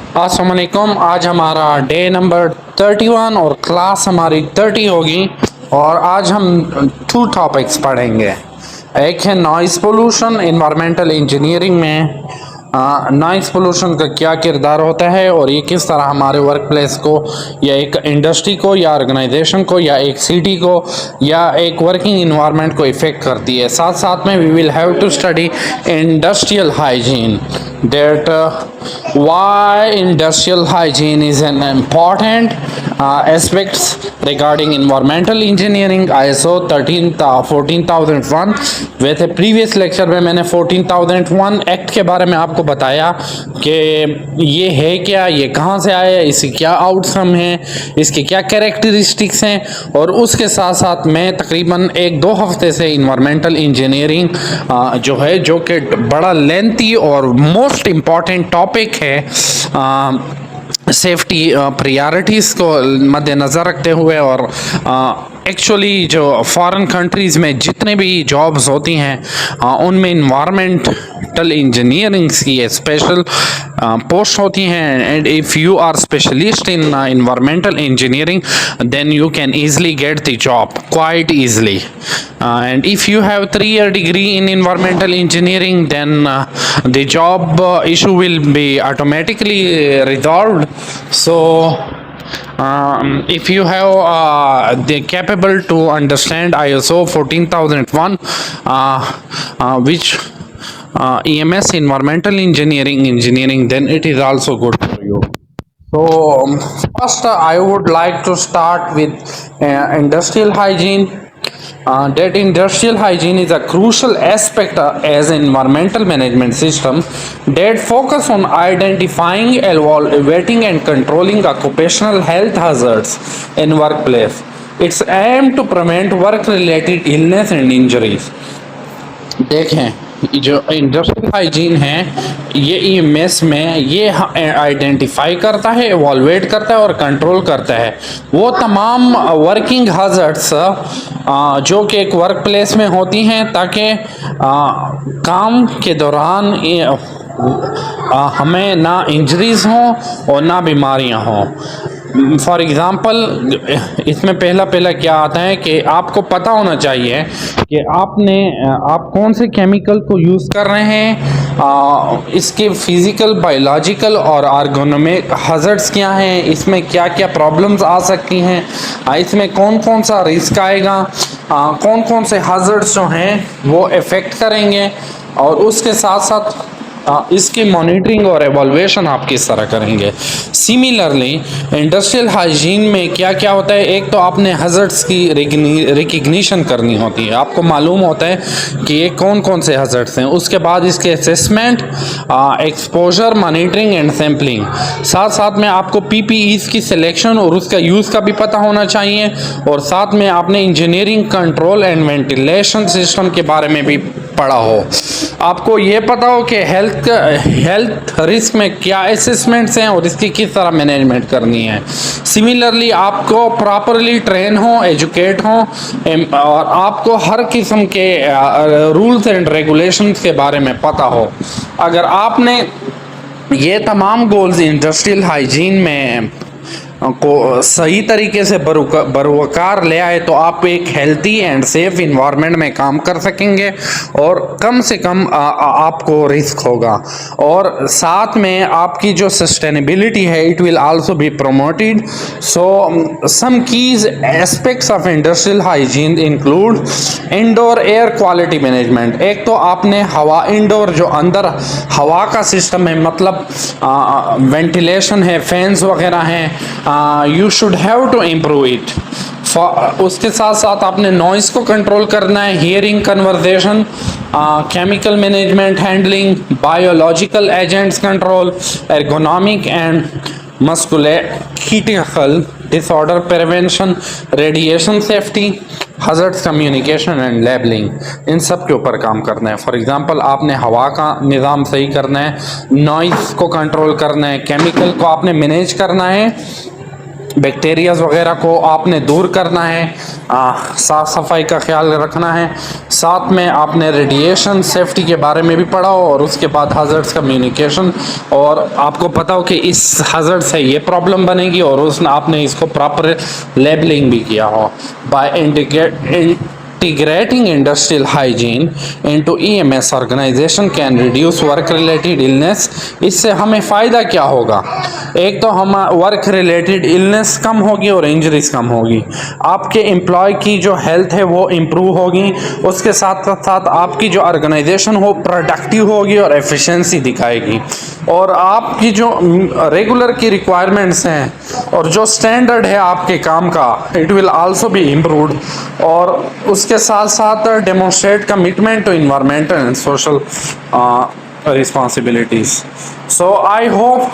अस्सलाम वालेकुम। आज हमारा डे नंबर 31 और क्लास हमारी 30 होगी। और आज हम 2 टॉपिक्स पढ़ेंगे। एक है नॉइज़ पोल्यूशन। इन्वायरमेंटल इंजीनियरिंग में नॉइज़ पोल्यूशन का क्या किरदार होता है और ये किस तरह हमारे वर्क प्लेस को या एक इंडस्ट्री को या ऑर्गेनाइजेशन को या एक सिटी को या एक वर्किंग इन्वायरमेंट को इफ़ेक्ट करती है। साथ साथ में we will have to study industrial hygiene, that why industrial hygiene is an important aspects regarding environmental engineering ISO 14001। वैसे प्रीवियस लेक्चर में मैंने 14001 एक्ट के बारे में आपको बताया कि ये है क्या, ये कहाँ से आया, इसके क्या आउटकम है, इसके क्या कैरेक्टरिस्टिक्स हैं। और उसके साथ साथ मैं तकरीबन 1-2 हफ्ते से इन्वायरमेंटल इंजीनियरिंग जो है, जो कि बड़ा लेंथी और मोस्ट इम्पॉर्टेंट टॉपिक है, सेफ्टी प्रायोरिटीज़ को मद्देनज़र रखते हुए और एक्चुअली जो फॉरेन कंट्रीज़ में जितने भी जॉब्स होती हैं उनमें इन्वायरमेंटल इंजीनियरिंग की स्पेशल पोस्ट होती हैं। And if you are specialist in environmental engineering then you can easily get the job quite easily. And if you have 3-year degree in environmental engineering, then the job issue will be automatically resolved. So if you have the capable to understand ISO 14001 which EMS environmental engineering, then it is also good for you. So first I would like to start with industrial hygiene. That industrial hygiene is a crucial aspect as an environmental management system that focus on identifying, evaluating and controlling occupational health hazards in workplace. It's aimed to prevent work-related illness and injuries. देखें, जो industrial hygiene है ये EMS में ये identify करता है, एवॉल्वेट करता है और कंट्रोल करता है वो तमाम वर्किंग hazards जो कि एक वर्क प्लेस में होती हैं, ताकि काम के दौरान हमें ना इंजरीज हों और ना बीमारियां हों। फॉर एग्ज़ाम्पल इसमें पहला क्या आता है कि आपको पता होना चाहिए कि आप कौन से केमिकल को यूज़ कर रहे हैं, इसके फिज़िकल, बायोलॉजिकल और आर्गोनोमिक हज़र्ड्स क्या हैं, इसमें क्या क्या प्रॉब्लम्स आ सकती हैं, इसमें कौन कौन सा रिस्क आएगा, कौन कौन से हज़र्ड्स जो हैं वो इफ़ेक्ट करेंगे और उसके साथ साथ इसकी मॉनिटरिंग और एवोल्यूशन आप किस तरह करेंगे। सिमिलरली इंडस्ट्रियल हाइजीन में क्या क्या होता है, एक तो आपने हज़र्ड्स की रिकग्निशन करनी होती है, आपको मालूम होता है कि ये कौन कौन से हज़र्ड्स हैं। उसके बाद इसके assessment, exposure, monitoring and sampling, साथ साथ में आपको पीपीईज़ की सिलेक्शन और उसका यूज़ का भी पता होना चाहिए। और साथ में आपने engineering, control and ventilation system के बारे में भी पढ़ा हो। आपको ये पता हो कि हेल्थ रिस्क में क्या असेसमेंट्स हैं और इसकी किस तरह मैनेजमेंट करनी है। सिमिलरली आपको प्रॉपरली ट्रेन हो, एजुकेट हो और आपको हर किस्म के रूल्स एंड रेगुलेशंस के बारे में पता हो। अगर आपने ये तमाम गोल्स इंडस्ट्रियल हाइजीन में को सही तरीके से बरवकार ले आए तो आप एक हेल्थी एंड सेफ इन्वायरमेंट में काम कर सकेंगे और कम से कम आपको रिस्क होगा। और साथ में आपकी जो सस्टेनेबिलिटी है it will also be promoted. So some keys aspects of industrial hygiene include indoor air quality management. एक तो आपने हवा, इंडोर जो अंदर हवा का सिस्टम है, मतलब वेंटिलेशन है, फैंस वगैरह हैं, you should have to improve it। उसके साथ साथ आपने नॉइज़ को कंट्रोल करना है, hearing, conversation, chemical management, handling, biological agents control, ergonomic and musculoskeletal disorder prevention, radiation safety, hazards communication and labeling, इन सब के ऊपर काम करना है। फॉर एग्जांपल आपने हवा का निज़ाम सही करना है, नॉइज़ को कंट्रोल करना है, केमिकल को आपने मैनेज करना है बैक्टीरियाज वगैरह को आपने दूर करना है, साफ़ सफाई का ख्याल रखना है। साथ में आपने रेडिएशन सेफ्टी के बारे में भी पढ़ा हो, और उसके बाद हज़ार्ड्स कम्युनिकेशन, और आपको पता हो कि इस हज़ार्ड से ये प्रॉब्लम बनेगी, और उसने आपने इसको प्रॉपर लेबलिंग भी किया हो। By integrating industrial hygiene into EMS organization can reduce work related illness। इससे हमें फ़ायदा क्या होगा? एक तो हम वर्क रिलेटेड इलनेस कम होगी और इंजरीज कम होगी, आपके एम्प्लॉय की जो हेल्थ है वो इम्प्रूव होगी, उसके साथ साथ आपकी जो ऑर्गेनाइजेशन हो प्रोडक्टिव होगी और एफिशिएंसी दिखाएगी, और आपकी जो रेगुलर की रिक्वायरमेंट्स हैं और जो स्टैंडर्ड है आपके काम का, it will also be improved. और उसके साथ साथ demonstrate commitment to environmental and social responsibilities. So I hope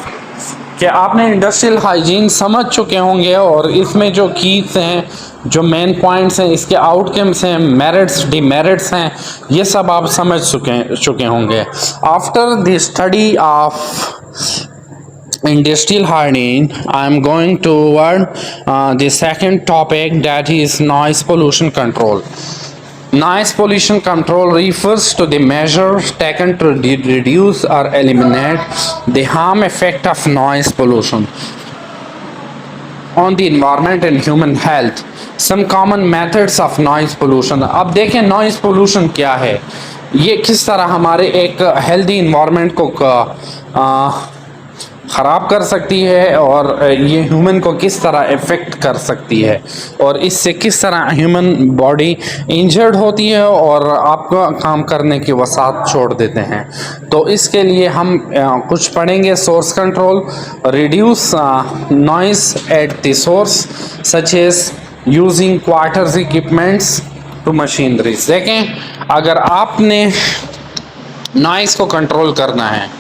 कि आपने इंडस्ट्रियल हाइजीन समझ चुके होंगे, और इसमें जो कीज हैं, जो मेन पॉइंट्स हैं, इसके आउटकम्स हैं, मेरिट्स डिमेरिट्स हैं, ये सब आप समझ चुके होंगे। After the study of industrial hygiene, I am going toward the second topic, that is noise pollution control. Noise pollution control refers to the measures taken to reduce or eliminate the harm effect of noise pollution on the environment and human health. Some common methods of noise pollution. अब देखें noise pollution क्या है, ये किस तरह हमारे एक healthy environment को ख़राब कर सकती है, और ये ह्यूमन को किस तरह इफ़ेक्ट कर सकती है, और इससे किस तरह ह्यूमन बॉडी इंजर्ड होती है और आपका काम करने की वसात छोड़ देते हैं। तो इसके लिए हम कुछ पढ़ेंगे। Source control, reduce noise at the source such as using quarters equipments to machineries. देखें, अगर आपने नॉइस को कंट्रोल करना है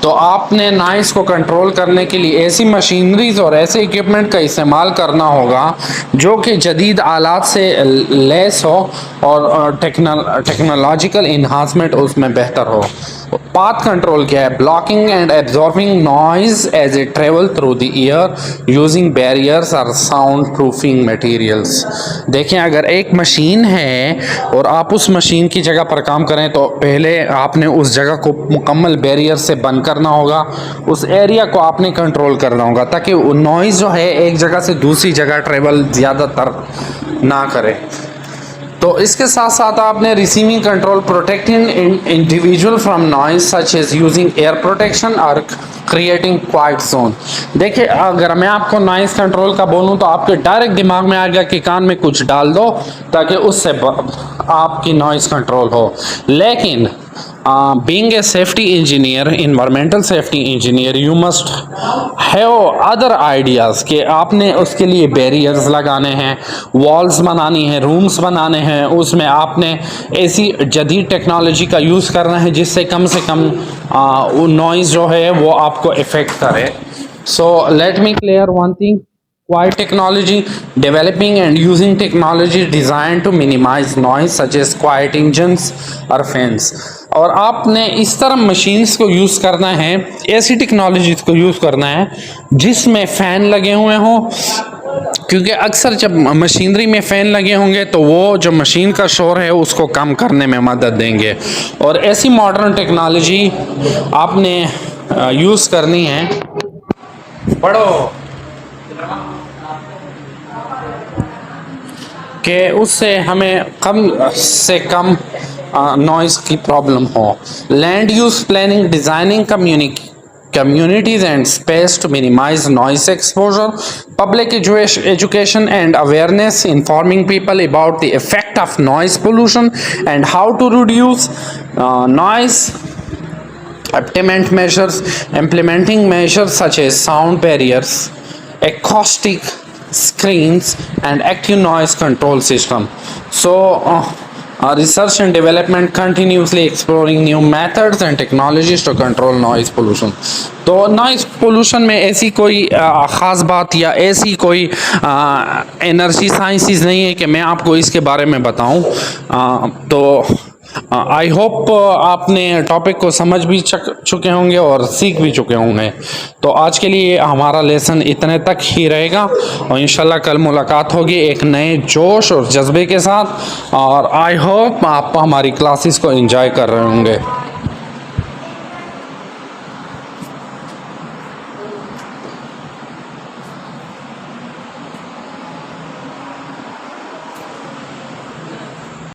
तो आपने नॉइस को कंट्रोल करने के लिए ऐसी मशीनरीज और ऐसे इक्विपमेंट का इस्तेमाल करना होगा जो कि जदीद आलात से लैस हो और टेक्नोलॉजिकल इन्हांसमेंट उसमें बेहतर हो। पाथ कंट्रोल क्या है? Blocking and absorbing noise as a travel through the air using barriers और साउंड प्रूफिंग मटेरियल्स। देखें, अगर एक मशीन है और आप उस मशीन की जगह पर काम करें तो पहले आपने उस जगह को मुकम्मल बैरियर से बंद करना होगा, उस एरिया को आपने कंट्रोल करना होगा ताकि वो नॉइज़ जो है एक जगह से दूसरी जगह ट्रेवल ज़्यादातर ना करे। तो इसके साथ साथ आपने receiving control, protecting individual from noise such as using ear protection और क्रिएटिंग क्वाइट जोन। देखिए, अगर मैं आपको नॉइज कंट्रोल का बोलूँ तो आपके डायरेक्ट दिमाग में आ गया कि कान में कुछ डाल दो ताकि उससे आपकी नॉइज कंट्रोल हो, लेकिन being a safety engineer, environmental safety engineer, you must have other ideas कि आपने उसके लिए बैरियर्स लगाने हैं, वॉल्स बनानी है, रूम्स बनाने हैं, उसमें आपने ऐसी जदीद टेक्नोलॉजी का यूज़ करना है जिससे कम से कम वो नॉइज़ जो है वो आपको इफ़ेक्ट करे। So let me clear one thing, quiet technology, developing and using technology designed to minimize noise such as quiet engines or fans। और आपने इस तरह मशीन्स को यूज़ करना है, ऐसी टेक्नोलॉजीज को यूज़ करना है जिसमें फ़ैन लगे हुए हों, क्योंकि अक्सर जब मशीनरी में फ़ैन लगे होंगे तो वो जो मशीन का शोर है उसको कम करने में मदद देंगे। और ऐसी मॉडर्न टेक्नोलॉजी आपने यूज़ करनी है। पढ़ो कि उससे हमें कम से कम नॉइज़ की प्रॉब्लम हो। Land use planning, designing communities and space to minimize noise exposure, public education and awareness, informing people about the effect of noise pollution and how to reduce noise, abatement measures, implementing measures such as sound barriers, acoustic screens and active noise control system. So research and development continuously exploring new methods and technologies to control noise pollution। तो noise pollution में ऐसी कोई ख़ास बात या ऐसी कोई energy sciences नहीं है कि मैं आपको इसके बारे में बताऊं। तो आई होप आपने टॉपिक को समझ भी चुके होंगे और सीख भी चुके होंगे। तो आज के लिए हमारा लेसन इतने तक ही रहेगा और इंशाल्लाह कल मुलाकात होगी एक नए जोश और जज्बे के साथ। और आई होप आप हमारी क्लासेस को एंजॉय कर रहे होंगे।